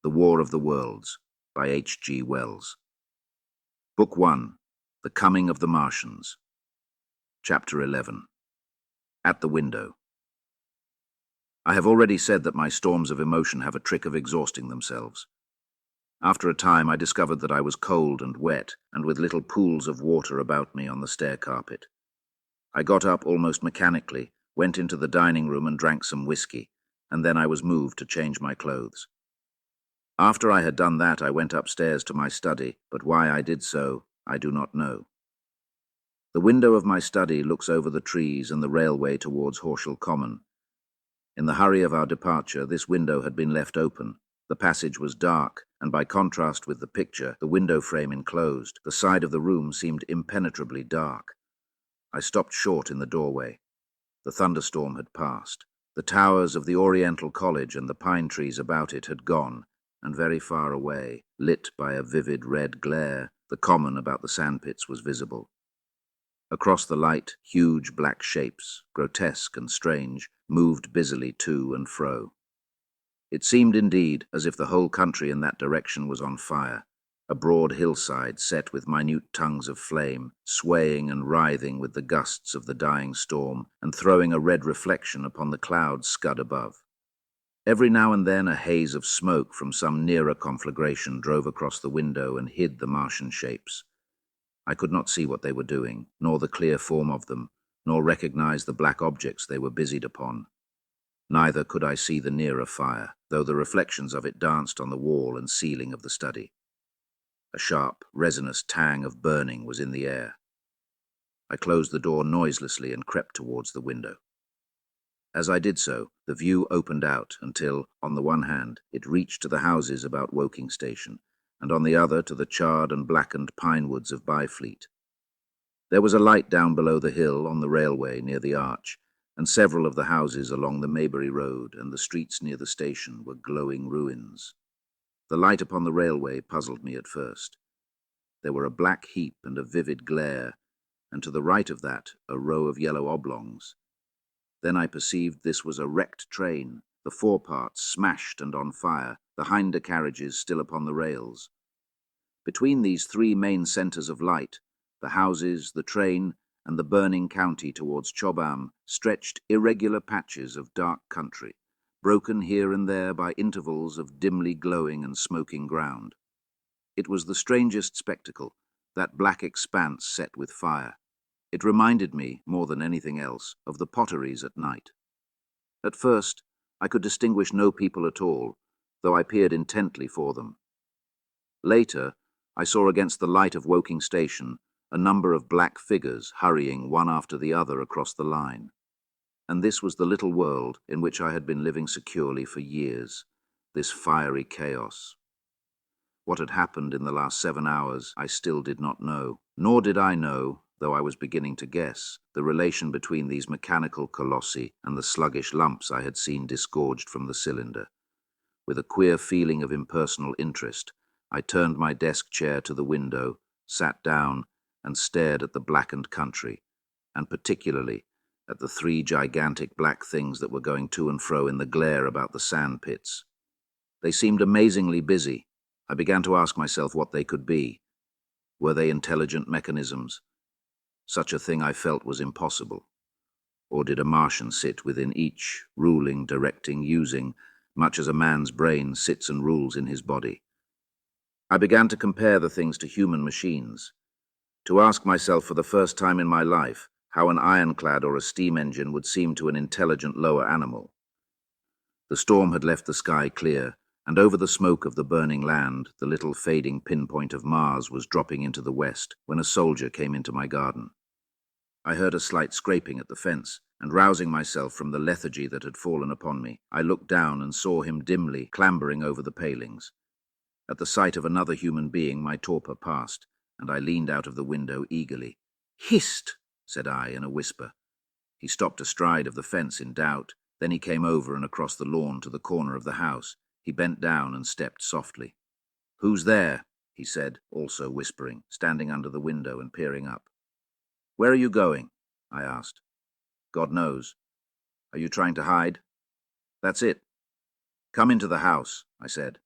The War of the Worlds by H.G. Wells. Book 1. The Coming of the Martians. Chapter 11. At the Window. I have already said that my storms of emotion have a trick of exhausting themselves. After a time I discovered that I was cold and wet, and with little pools of water about me on the stair carpet. I got up almost mechanically, went into the dining room and drank some whiskey, and then I was moved to change my clothes. After I had done that, I went upstairs to my study, but why I did so, I do not know. The window of my study looks over the trees and the railway towards Horsham Common. In the hurry of our departure, this window had been left open. The passage was dark, and by contrast with the picture, the window frame enclosed, the side of the room seemed impenetrably dark. I stopped short in the doorway. The thunderstorm had passed. The towers of the Oriental College and the pine trees about it had gone, and very far away, lit by a vivid red glare, the common about the sandpits was visible. Across the light, huge black shapes, grotesque and strange, moved busily to and fro. It seemed indeed as if the whole country in that direction was on fire, a broad hillside set with minute tongues of flame, swaying and writhing with the gusts of the dying storm, and throwing a red reflection upon the clouds scud above. Every now and then a haze of smoke from some nearer conflagration drove across the window and hid the Martian shapes. I could not see what they were doing, nor the clear form of them, nor recognize the black objects they were busied upon. Neither could I see the nearer fire, though the reflections of it danced on the wall and ceiling of the study. A sharp, resinous tang of burning was in the air. I closed the door noiselessly and crept towards the window. As I did so, the view opened out until, on the one hand, it reached to the houses about Woking Station, and on the other to the charred and blackened pine woods of Byfleet. There was a light down below the hill on the railway near the arch, and several of the houses along the Maybury Road and the streets near the station were glowing ruins. The light upon the railway puzzled me at first. There were a black heap and a vivid glare, and to the right of that a row of yellow oblongs. Then I perceived this was a wrecked train, the foreparts smashed and on fire, the hinder carriages still upon the rails. Between these three main centres of light, the houses, the train, and the burning county towards Chobham, stretched irregular patches of dark country, broken here and there by intervals of dimly glowing and smoking ground. It was the strangest spectacle, that black expanse set with fire. It reminded me, more than anything else, of the potteries at night. At first, I could distinguish no people at all, though I peered intently for them. Later, I saw against the light of Woking Station a number of black figures hurrying one after the other across the line. And this was the little world in which I had been living securely for years, this fiery chaos. What had happened in the last 7 hours I still did not know, nor did I know, though I was beginning to guess, the relation between these mechanical colossi and the sluggish lumps I had seen disgorged from the cylinder. With a queer feeling of impersonal interest, I turned my desk chair to the window, sat down, and stared at the blackened country, and particularly at the three gigantic black things that were going to and fro in the glare about the sand pits. They seemed amazingly busy. I began to ask myself what they could be. Were they intelligent mechanisms? Such a thing I felt was impossible. Or did a Martian sit within each, ruling, directing, using, much as a man's brain sits and rules in his body? I began to compare the things to human machines, to ask myself for the first time in my life how an ironclad or a steam engine would seem to an intelligent lower animal. The storm had left the sky clear, and over the smoke of the burning land, the little fading pinpoint of Mars was dropping into the west when a soldier came into my garden. I heard a slight scraping at the fence, and rousing myself from the lethargy that had fallen upon me, I looked down and saw him dimly clambering over the palings. At the sight of another human being, my torpor passed, and I leaned out of the window eagerly. "Hist!" said I in a whisper. He stopped astride of the fence in doubt, Then he came over and across the lawn to the corner of the house. He bent down and stepped softly. "Who's there?" he said, also whispering, standing under the window and peering up. "Where are you going?" I asked. "God knows. Are you trying to hide?" "That's it. Come into the house," I said.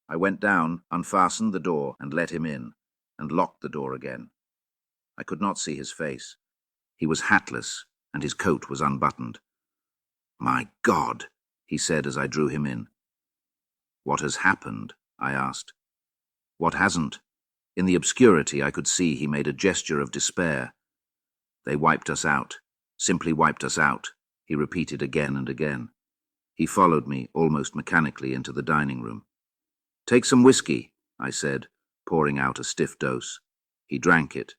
I went down, unfastened the door, and let him in, and locked the door again. I could not see his face. He was hatless, and his coat was unbuttoned. "My God," he said as I drew him in. "What has happened?" I asked. "What hasn't?" In the obscurity I could see he made a gesture of despair. "They wiped us out, simply wiped us out," he repeated again and again. He followed me, almost mechanically, into the dining room. "Take some whiskey," I said, pouring out a stiff dose. He drank it.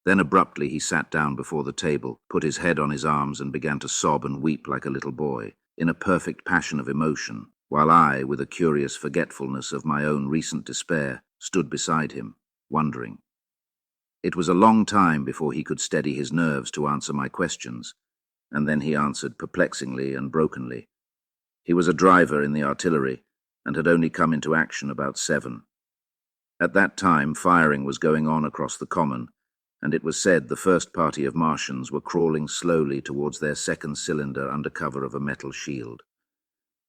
Then abruptly he sat down before the table, put his head on his arms and began to sob and weep like a little boy, in a perfect passion of emotion, while I, with a curious forgetfulness of my own recent despair, stood beside him, wondering. It was a long time before he could steady his nerves to answer my questions, and then he answered perplexingly and brokenly. He was a driver in the artillery and had only come into action about 7. At that time firing was going on across the common, and it was said the first party of Martians were crawling slowly towards their second cylinder under cover of a metal shield.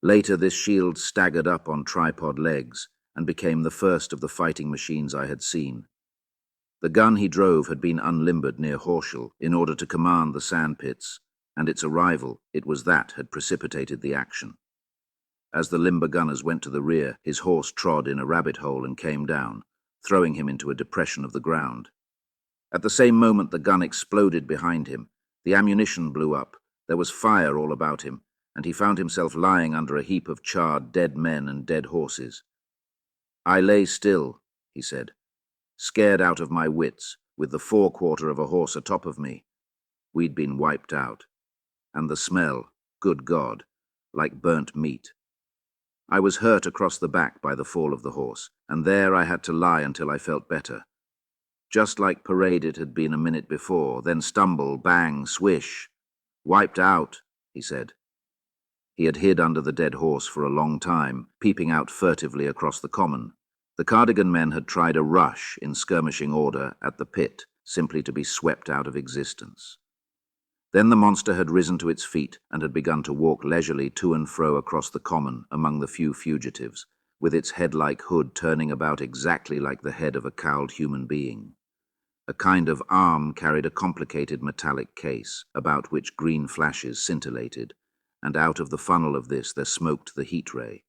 Later this shield staggered up on tripod legs and became the first of the fighting machines I had seen. The gun he drove had been unlimbered near Horsham in order to command the sandpits, and its arrival, it was that had precipitated the action. As the limber gunners went to the rear, his horse trod in a rabbit hole and came down, throwing him into a depression of the ground. At the same moment the gun exploded behind him. The ammunition blew up. There was fire all about him, and he found himself lying under a heap of charred dead men and dead horses. "I lay still," he said, "scared out of my wits, with the forequarter of a horse atop of me. We'd been wiped out. And the smell, good God, like burnt meat. I was hurt across the back by the fall of the horse, and there I had to lie until I felt better. Just like parade it had been a minute before, then stumble, bang, swish. Wiped out," he said. He had hid under the dead horse for a long time, peeping out furtively across the common. The Cardigan men had tried a rush in skirmishing order at the pit, simply to be swept out of existence. Then the monster had risen to its feet and had begun to walk leisurely to and fro across the common among the few fugitives, with its head-like hood turning about exactly like the head of a cowled human being. A kind of arm carried a complicated metallic case, about which green flashes scintillated, and out of the funnel of this there smoked the heat ray.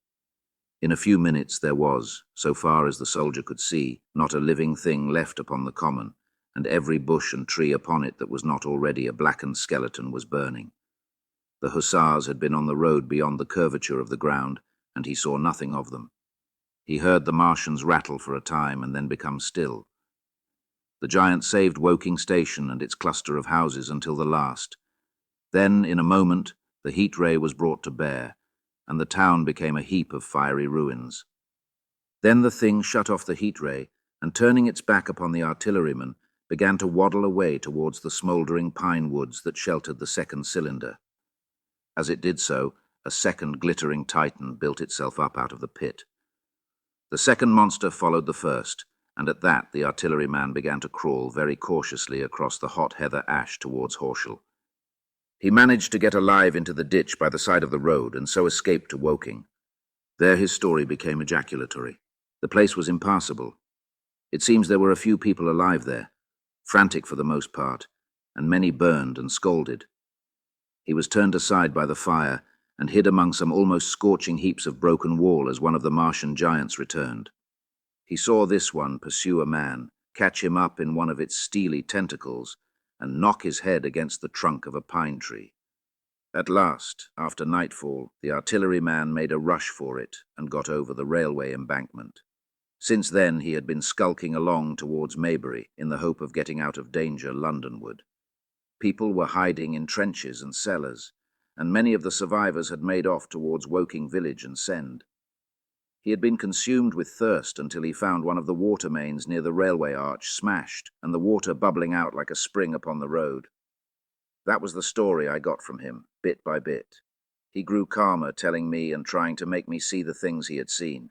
In a few minutes there was, so far as the soldier could see, not a living thing left upon the common, and every bush and tree upon it that was not already a blackened skeleton was burning. The hussars had been on the road beyond the curvature of the ground, and he saw nothing of them. He heard the Martians rattle for a time and then become still. The giant saved Woking Station and its cluster of houses until the last. Then, in a moment, the heat ray was brought to bear, and the town became a heap of fiery ruins. Then the thing shut off the heat ray, and turning its back upon the artilleryman, began to waddle away towards the smouldering pine woods that sheltered the second cylinder. As it did so, a second glittering titan built itself up out of the pit. The second monster followed the first, and at that the artilleryman began to crawl very cautiously across the hot heather ash towards Horsham. He managed to get alive into the ditch by the side of the road and so escaped to Woking. There his story became ejaculatory. The place was impassable. It seems there were a few people alive there, frantic for the most part, and many burned and scalded. He was turned aside by the fire and hid among some almost scorching heaps of broken wall as one of the Martian giants returned. He saw this one pursue a man, catch him up in one of its steely tentacles, and knock his head against the trunk of a pine tree. At last, after nightfall, the artilleryman made a rush for it and got over the railway embankment. Since then he had been skulking along towards Maybury in the hope of getting out of danger Londonward. People were hiding in trenches and cellars, and many of the survivors had made off towards Woking village and Send. He had been consumed with thirst until he found one of the water mains near the railway arch smashed and the water bubbling out like a spring upon the road. That was the story I got from him, bit by bit. He grew calmer, telling me and trying to make me see the things he had seen.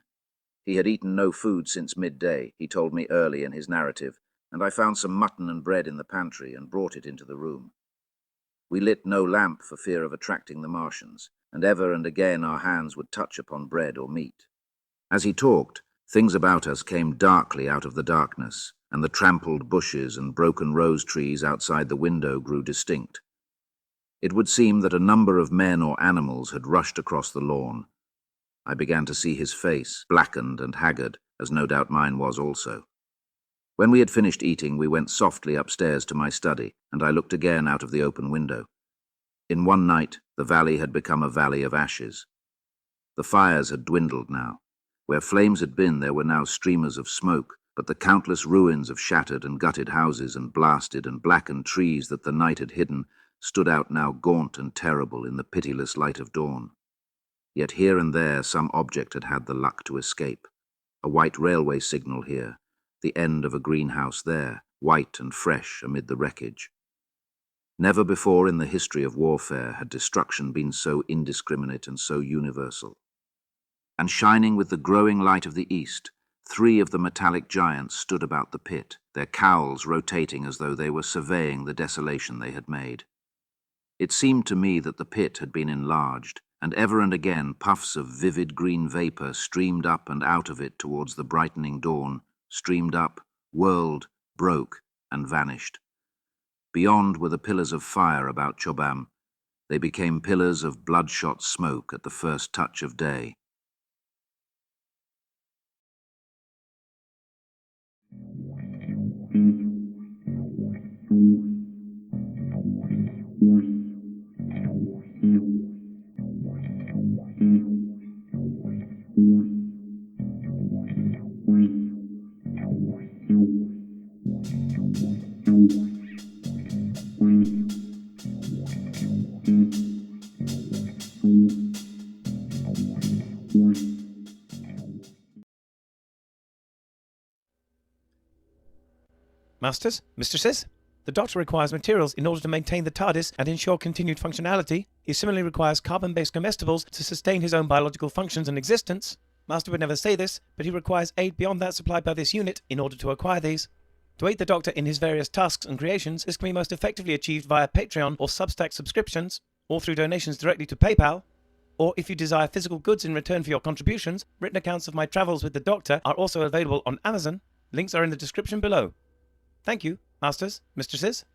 He had eaten no food since midday, he told me early in his narrative, and I found some mutton and bread in the pantry and brought it into the room. We lit no lamp for fear of attracting the Martians, and ever and again our hands would touch upon bread or meat. As he talked, things about us came darkly out of the darkness, and the trampled bushes and broken rose trees outside the window grew distinct. It would seem that a number of men or animals had rushed across the lawn. I began to see his face, blackened and haggard, as no doubt mine was also. When we had finished eating, we went softly upstairs to my study, and I looked again out of the open window. In one night, the valley had become a valley of ashes. The fires had dwindled now. Where flames had been, there were now streamers of smoke, but the countless ruins of shattered and gutted houses and blasted and blackened trees that the night had hidden stood out now gaunt and terrible in the pitiless light of dawn. Yet here and there some object had had the luck to escape. A white railway signal here, the end of a greenhouse there, white and fresh amid the wreckage. Never before in the history of warfare had destruction been so indiscriminate and so universal. And shining with the growing light of the east, 3 of the metallic giants stood about the pit, their cowls rotating as though they were surveying the desolation they had made. It seemed to me that the pit had been enlarged, and ever and again puffs of vivid green vapor streamed up and out of it towards the brightening dawn, streamed up, whirled, broke, and vanished. Beyond were the pillars of fire about Chobham. They became pillars of bloodshot smoke at the first touch of day. Masters, mistresses, the Doctor requires materials in order to maintain the TARDIS and ensure continued functionality. He similarly requires carbon-based comestibles to sustain his own biological functions and existence. Master would never say this, but he requires aid beyond that supplied by this unit in order to acquire these. To aid the Doctor in his various tasks and creations, this can be most effectively achieved via Patreon or Substack subscriptions, or through donations directly to PayPal. Or if you desire physical goods in return for your contributions, written accounts of my travels with the Doctor are also available on Amazon. Links are in the description below. Thank you, masters, mistresses.